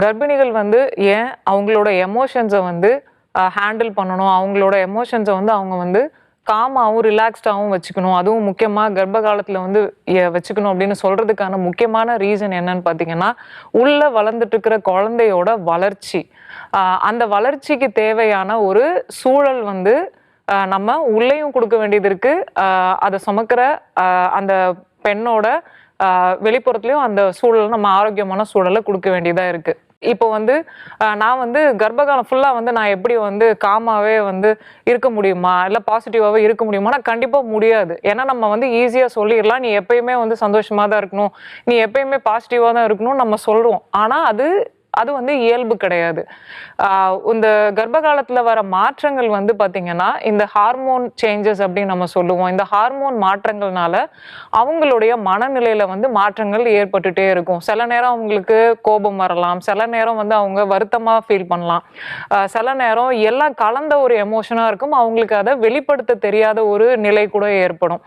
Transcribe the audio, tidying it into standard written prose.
கர்ப்பிணிகள் வந்து ஏன் அவங்களோட எமோஷன்ஸை வந்து ஹேண்டில் பண்ணணும், அவங்களோட எமோஷன்ஸை வந்து அவங்க வந்து காமாவும் ரிலாக்ஸ்டாகவும் வச்சுக்கணும், அதுவும் முக்கியமாக கர்ப்ப காலத்தில் வந்து வச்சுக்கணும் அப்படின்னு சொல்கிறதுக்கான முக்கியமான ரீசன் என்னன்னு பார்த்தீங்கன்னா, உள்ளே வளர்ந்துட்டு இருக்கிற குழந்தையோட வளர்ச்சி. அந்த வளர்ச்சிக்கு தேவையான ஒரு சூழல் வந்து நம்ம உள்ளேயும் கொடுக்க வேண்டியது இருக்குது. அதை சுமக்கிற அந்த பெண்ணோட வெளிப்புறத்துலையும் அந்த சூழல் நம்ம ஆரோக்கியமான சூழலை கொடுக்க வேண்டியதாக இருக்குது. இப்போ வந்து நான் வந்து கர்ப்பகாலம் ஃபுல்லாக வந்து நான் எப்படி வந்து காமாவே வந்து இருக்க முடியுமா, இல்லை பாசிட்டிவாகவே இருக்க முடியுமானா கண்டிப்பாக முடியாது. ஏன்னா நம்ம வந்து ஈஸியாக சொல்லிடலாம், நீ எப்பயுமே வந்து சந்தோஷமாக தான் இருக்கணும், நீ எப்பயுமே பாசிட்டிவாக தான் இருக்கணும்னு நம்ம சொல்கிறோம். ஆனால் அது வந்து இயல்பு கிடையாது. இந்த கர்ப்ப காலத்தில் வர மாற்றங்கள் வந்து பார்த்திங்கன்னா இந்த ஹார்மோன் சேஞ்சஸ் அப்படின்னு நம்ம சொல்லுவோம். இந்த ஹார்மோன் மாற்றங்கள்னால அவங்களுடைய மனநிலையில் வந்து மாற்றங்கள் ஏற்பட்டுட்டே இருக்கும். சில நேரம் அவங்களுக்கு கோபம் வரலாம், சில நேரம் வந்து அவங்க வருத்தமாக ஃபீல் பண்ணலாம், சில நேரம் எல்லாம் கலந்த ஒரு எமோஷனாக இருக்கும், அவங்களுக்கு அதை வெளிப்படுத்த தெரியாத ஒரு நிலை கூட ஏற்படும்.